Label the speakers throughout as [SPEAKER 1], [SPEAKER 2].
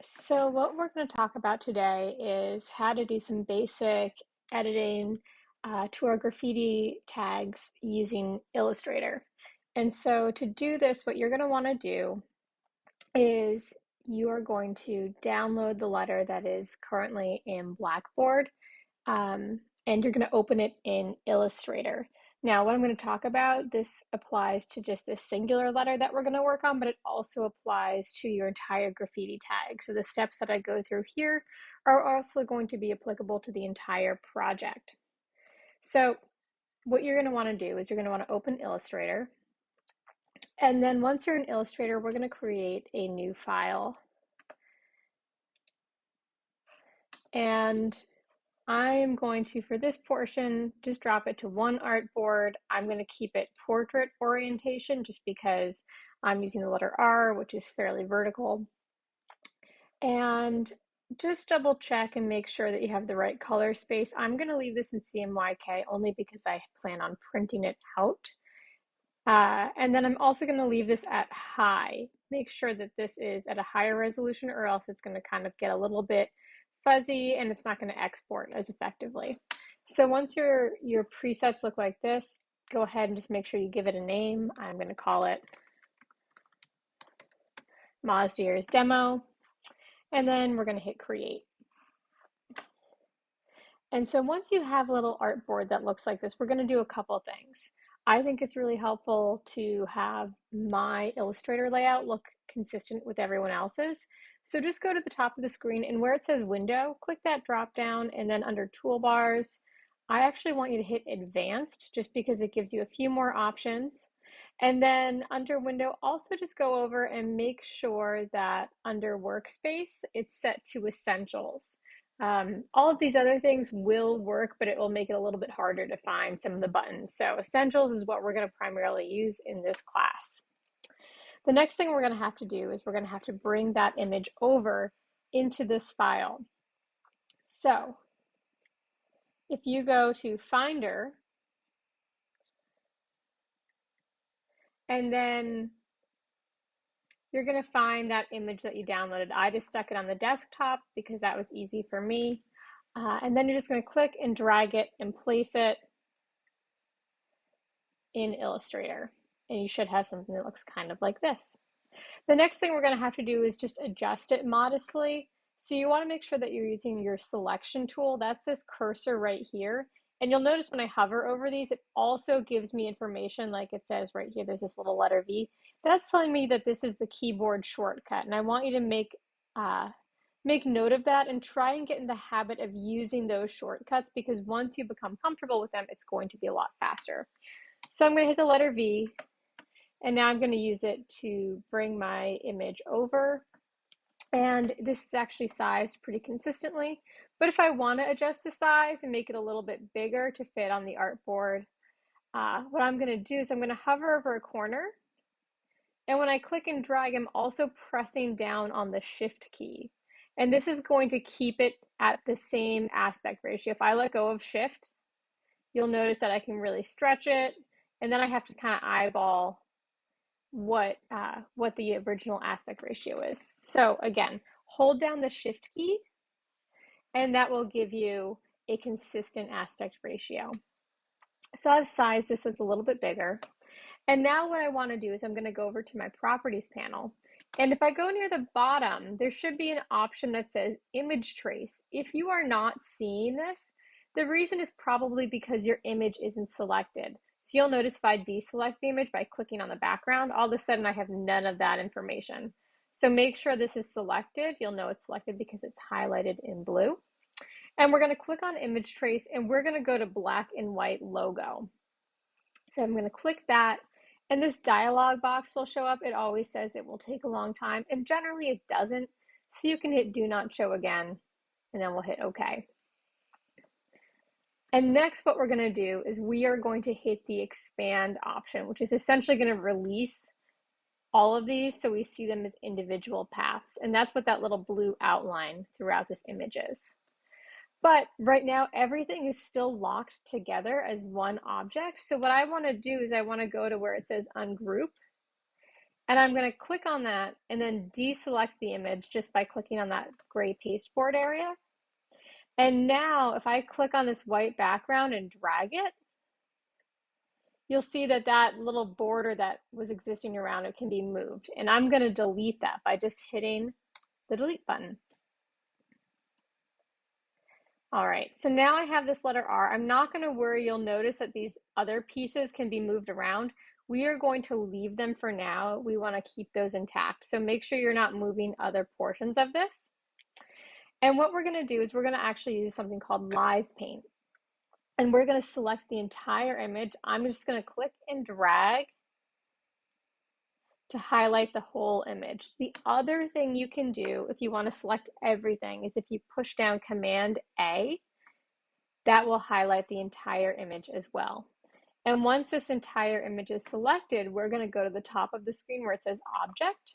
[SPEAKER 1] So, what we're going to talk about today is how to do some basic editing to our graffiti tags using Illustrator. And so, to do this, what you're going to want to do is you are going to download the letter that is currently in Blackboard, and you're going to open it in Illustrator. Now, what I'm going to talk about, this applies to just this singular letter that we're going to work on, but it also applies to your entire graffiti tag. So the steps that I go through here are also going to be applicable to the entire project. So what you're going to want to do is you're going to want to open Illustrator. And then once you're in Illustrator, we're going to create a new file. And I'm going to, for this portion, just drop it to one artboard. I'm going to keep it portrait orientation just because I'm using the letter R, which is fairly vertical. And just double check and make sure that you have the right color space. I'm going to leave this in CMYK only because I plan on printing it out. And then I'm also going to leave this at high. Make sure that this is at a higher resolution or else it's going to kind of get a little bit fuzzy and it's not going to export as effectively. So once your presets look like this, go ahead and just make sure you give it a name. I'm going to call it Mozdier's Demo. And then we're going to hit create. And so once you have a little artboard that looks like this, we're going to do a couple things. I think it's really helpful to have my Illustrator layout look consistent with everyone else's. So just go to the top of the screen and where it says window, click that drop down, and then under toolbars, I actually want you to hit advanced just because it gives you a few more options. And then under window, also just go over and make sure that under workspace, it's set to essentials. All of these other things will work, but it will make it a little bit harder to find some of the buttons. So essentials is what we're going to primarily use in this class. The next thing we're going to have to do is we're going to have to bring that image over into this file. So if you go to Finder, and then you're going to find that image that you downloaded. I just stuck it on the desktop because that was easy for me. And then you're just going to click and drag it and place it in Illustrator. And you should have something that looks kind of like this. The next thing we're going to have to do is just adjust it modestly. So you want to make sure that you're using your selection tool. That's this cursor right here. And you'll notice when I hover over these, it also gives me information like it says right here, there's this little letter V. That's telling me that this is the keyboard shortcut. And I want you to make note of that and try and get in the habit of using those shortcuts because once you become comfortable with them, it's going to be a lot faster. So I'm going to hit the letter V, and now I'm going to use it to bring my image over. And this is actually sized pretty consistently. But if I want to adjust the size and make it a little bit bigger to fit on the artboard, what I'm going to do is I'm going to hover over a corner. And when I click and drag, I'm also pressing down on the Shift key. And this is going to keep it at the same aspect ratio. If I let go of Shift, you'll notice that I can really stretch it. And then I have to kind of eyeball what the original aspect ratio is. So again, hold down the Shift key, and that will give you a consistent aspect ratio. So I've sized this as a little bit bigger. And now what I want to do is I'm going to go over to my properties panel. And if I go near the bottom, there should be an option that says image trace. If you are not seeing this, the reason is probably because your image isn't selected. So you'll notice if I deselect the image by clicking on the background, all of a sudden I have none of that information. So make sure this is selected. You'll know it's selected because it's highlighted in blue. And we're going to click on image trace and we're going to go to black and white logo. So I'm going to click that and this dialog box will show up. It always says it will take a long time and generally it doesn't. So you can hit do not show again and then we'll hit OK. And next what we're going to do is we are going to hit the expand option, which is essentially going to release all of these so we see them as individual paths. And that's what that little blue outline throughout this image is. But right now, everything is still locked together as one object. So what I want to do is I want to go to where it says ungroup. And I'm going to click on that and then deselect the image just by clicking on that gray pasteboard area. And now if I click on this white background and drag it, you'll see that that little border that was existing around it can be moved. And I'm going to delete that by just hitting the delete button. All right, so now I have this letter R. I'm not going to worry. You'll notice that these other pieces can be moved around. We are going to leave them for now. We want to keep those intact. So make sure you're not moving other portions of this. And what we're going to do is we're going to actually use something called Live Paint. And we're going to select the entire image. I'm just going to click and drag to highlight the whole image. The other thing you can do if you want to select everything is if you push down Command A, that will highlight the entire image as well. And once this entire image is selected, we're going to go to the top of the screen where it says Object.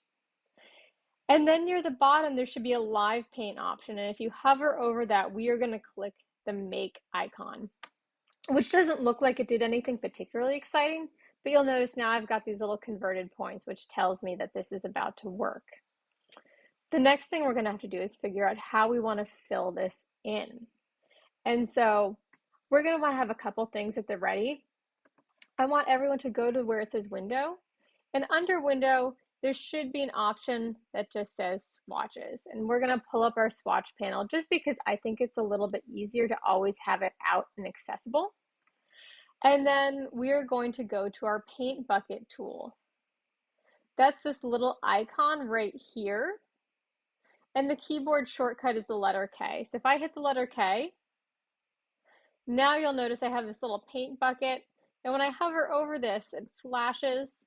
[SPEAKER 1] And then near the bottom, there should be a Live Paint option. And if you hover over that, we are going to click the Make icon, which doesn't look like it did anything particularly exciting, but you'll notice now I've got these little converted points, which tells me that this is about to work. The next thing we're going to have to do is figure out how we want to fill this in. And so we're going to want to have a couple things at the ready. I want everyone to go to where it says Window, and under Window, there should be an option that just says Swatches. And we're going to pull up our swatch panel just because I think it's a little bit easier to always have it out and accessible. And then we're going to go to our paint bucket tool. That's this little icon right here. And the keyboard shortcut is the letter K. So if I hit the letter K, now you'll notice I have this little paint bucket. And when I hover over this, it flashes.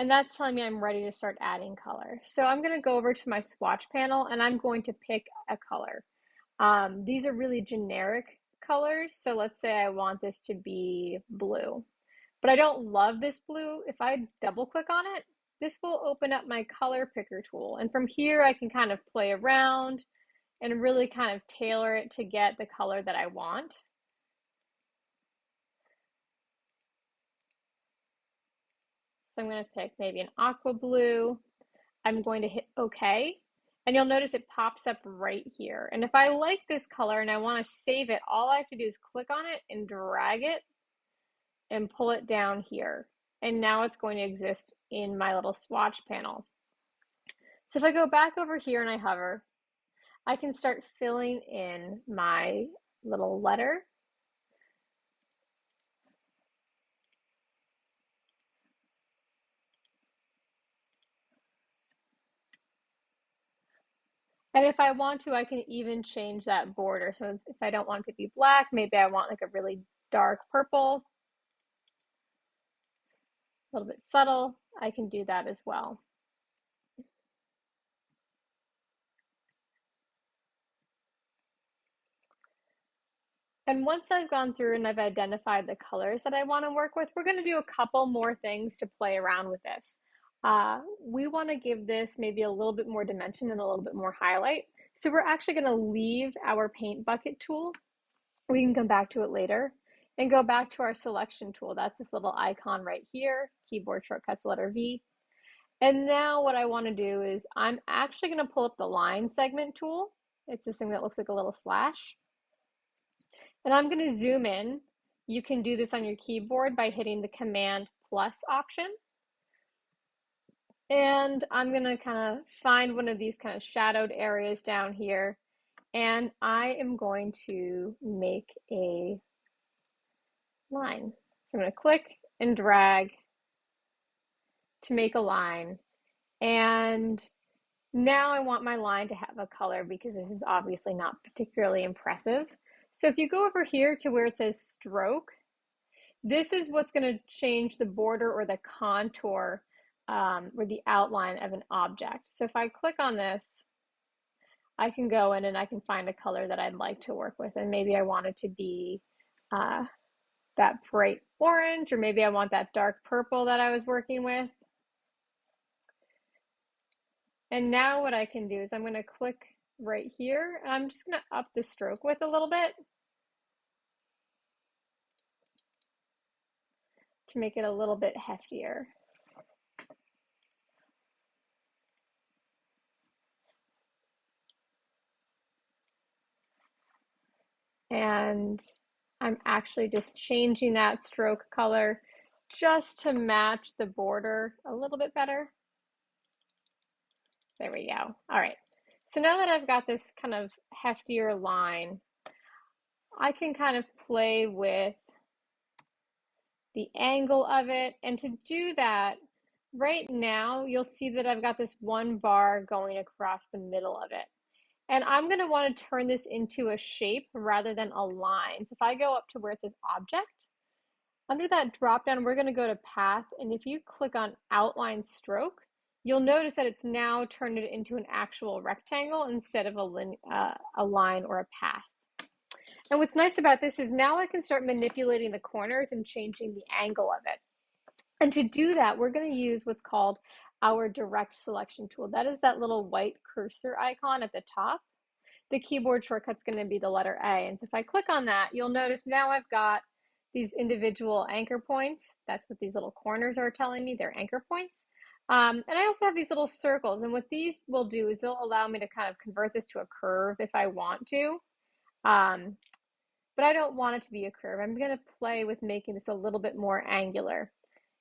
[SPEAKER 1] And that's telling me I'm ready to start adding color. So I'm going to go over to my swatch panel and I'm going to pick a color. These are really generic colors. So let's say I want this to be blue, but I don't love this blue. If I double click on it, this will open up my color picker tool. And from here, I can kind of play around and really kind of tailor it to get the color that I want. So I'm going to pick maybe an aqua blue. I'm going to hit OK. And you'll notice it pops up right here. And if I like this color and I want to save it, all I have to do is click on it and drag it and pull it down here. And now it's going to exist in my little swatch panel. So if I go back over here and I hover, I can start filling in my little letter. And if I want to, I can even change that border. So if I don't want it to be black, maybe I want like a really dark purple, a little bit subtle, I can do that as well. And once I've gone through and I've identified the colors that I want to work with, we're going to do a couple more things to play around with this. We want to give this maybe a little bit more dimension and a little bit more highlight. So we're actually going to leave our paint bucket tool. We can come back to it later and go back to our selection tool. That's this little icon right here, keyboard shortcuts letter V. And now what I want to do is I'm actually going to pull up the line segment tool. It's this thing that looks like a little slash. And I'm going to zoom in. You can do this on your keyboard by hitting the Command plus option. And I'm going to kind of find one of these kind of shadowed areas down here. And I am going to make a line. So I'm going to click and drag to make a line. And now I want my line to have a color because this is obviously not particularly impressive. So if you go over here to where it says stroke, this is what's going to change the border or the contour or the outline of an object. So if I click on this, I can go in and I can find a color that I'd like to work with. And maybe I want it to be that bright orange, or maybe I want that dark purple that I was working with. And now what I can do is I'm going to click right here and I'm just going to up the stroke width a little bit to make it a little bit heftier. And I'm actually just changing that stroke color just to match the border a little bit better. There we go. All right. So now that I've got this kind of heftier line, I can kind of play with the angle of it. And to do that, right now, you'll see that I've got this one bar going across the middle of it. And I'm going to want to turn this into a shape rather than a line. So if I go up to where it says object, under that drop down, we're going to go to path. And if you click on outline stroke, you'll notice that it's now turned it into an actual rectangle instead of a line or a path. And what's nice about this is now I can start manipulating the corners and changing the angle of it. And to do that, we're going to use what's called our direct selection tool. That is that little white cursor icon at the top. The keyboard shortcut's going to be the letter A. And so if I click on that, you'll notice now I've got these individual anchor points. That's what these little corners are telling me, they're anchor points. And I also have these little circles. And what these will do is they'll allow me to kind of convert this to a curve if I want to. But I don't want it to be a curve. I'm going to play with making this a little bit more angular.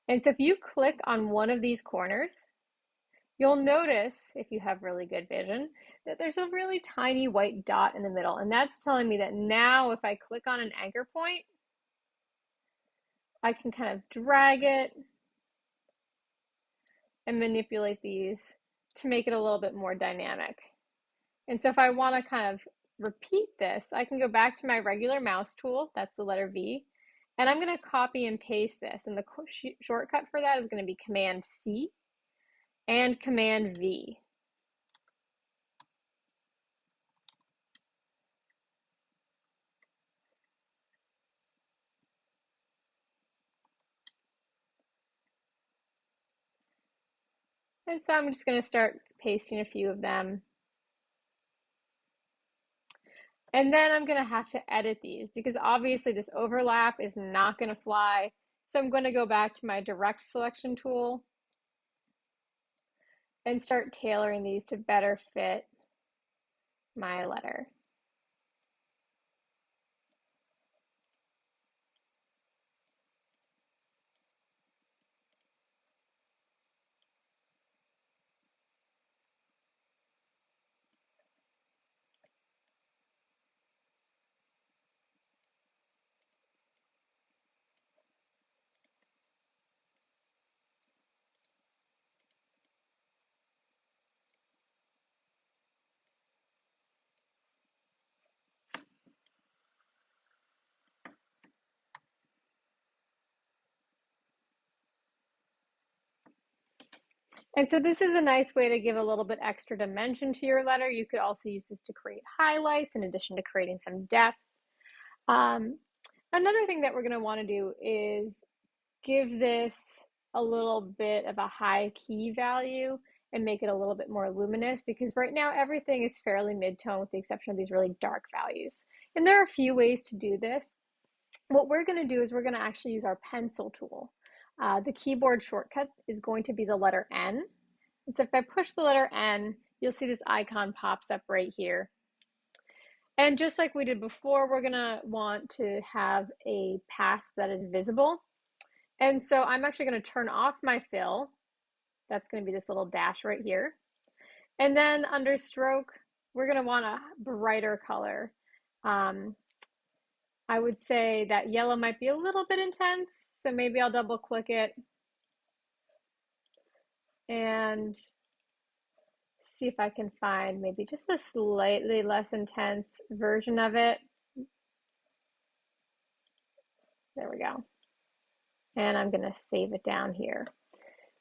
[SPEAKER 1] And so if you click on one of these corners, you'll notice, if you have really good vision, that there's a really tiny white dot in the middle. And that's telling me that now if I click on an anchor point, I can kind of drag it and manipulate these to make it a little bit more dynamic. And so if I want to kind of repeat this, I can go back to my regular mouse tool, that's the letter V, and I'm going to copy and paste this. And the shortcut for that is going to be Command C and Command V. And so I'm just going to start pasting a few of them. And then I'm going to have to edit these because obviously this overlap is not going to fly. So I'm going to go back to my direct selection tool and start tailoring these to better fit my letter. And so this is a nice way to give a little bit extra dimension to your letter. You could also use this to create highlights in addition to creating some depth. Another thing that we're going to want to do is give this a little bit of a high key value and make it a little bit more luminous because right now everything is fairly mid-tone with the exception of these really dark values. And there are a few ways to do this. What we're going to do is we're going to actually use our pencil tool. The keyboard shortcut is going to be the letter N. And so if I push the letter N, you'll see this icon pops up right here. And just like we did before, we're gonna want to have a path that is visible. And so I'm actually gonna turn off my fill. That's gonna be this little dash right here. And then under stroke, we're gonna want a brighter color. I would say that yellow might be a little bit intense, so maybe I'll double click it and see if I can find maybe just a slightly less intense version of it. There we go. And I'm going to save it down here.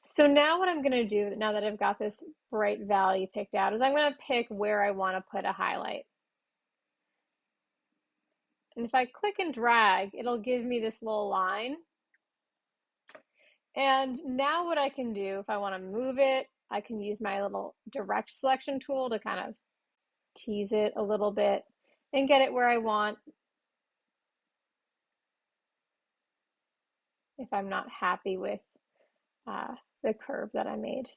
[SPEAKER 1] So now what I'm going to do, now that I've got this bright value picked out, is I'm going to pick where I want to put a highlight. And if I click and drag, it'll give me this little line. And now what I can do, if I want to move it, I can use my little direct selection tool to kind of tease it a little bit and get it where I want if I'm not happy with the curve that I made.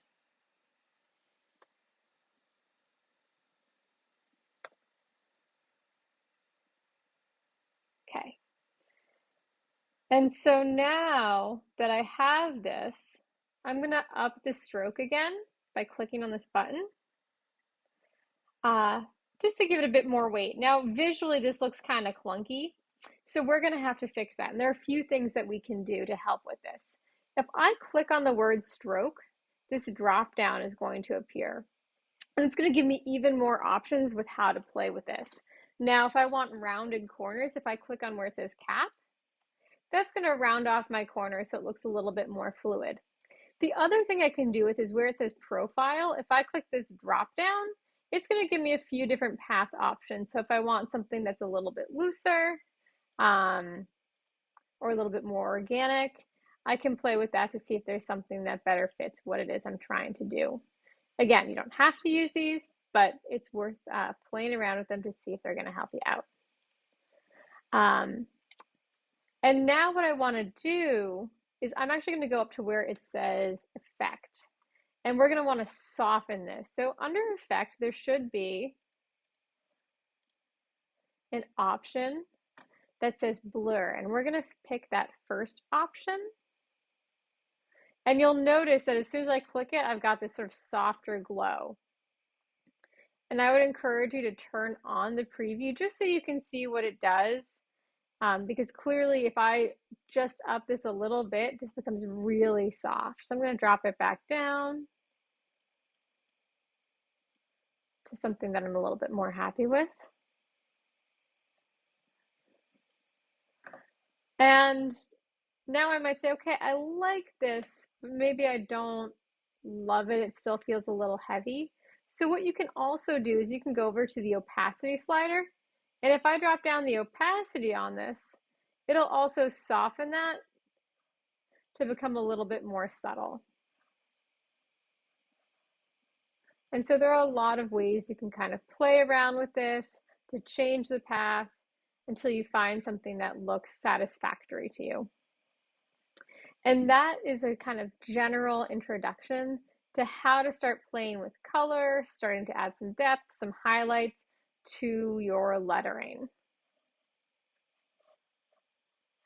[SPEAKER 1] And so now that I have this, I'm going to up the stroke again by clicking on this button, uh, just to give it a bit more weight. Now, visually, this looks kind of clunky, so we're going to have to fix that. And there are a few things that we can do to help with this. If I click on the word stroke, this drop down is going to appear. And it's going to give me even more options with how to play with this. Now, if I want rounded corners, if I click on where it says cap, that's going to round off my corner so it looks a little bit more fluid. The other thing I can do with is where it says profile, if I click this drop down, it's going to give me a few different path options. So if I want something that's a little bit looser or a little bit more organic, I can play with that to see if there's something that better fits what it is I'm trying to do. Again, you don't have to use these, but it's worth playing around with them to see if they're going to help you out. And now what I want to do is I'm actually going to go up to where it says effect. And we're going to want to soften this. So under effect, there should be an option that says blur. And we're going to pick that first option. And you'll notice that as soon as I click it, I've got this sort of softer glow. And I would encourage you to turn on the preview just so you can see what it does. Because clearly if I just up this a little bit, this becomes really soft. So I'm going to drop it back down to something that I'm a little bit more happy with. And now I might say, okay, I like this, but maybe I don't love it. It still feels a little heavy. So what you can also do is you can go over to the opacity slider. And if I drop down the opacity on this, it'll also soften that to become a little bit more subtle. And so there are a lot of ways you can kind of play around with this to change the path until you find something that looks satisfactory to you. And that is a kind of general introduction to how to start playing with color, starting to add some depth, some highlights to your lettering.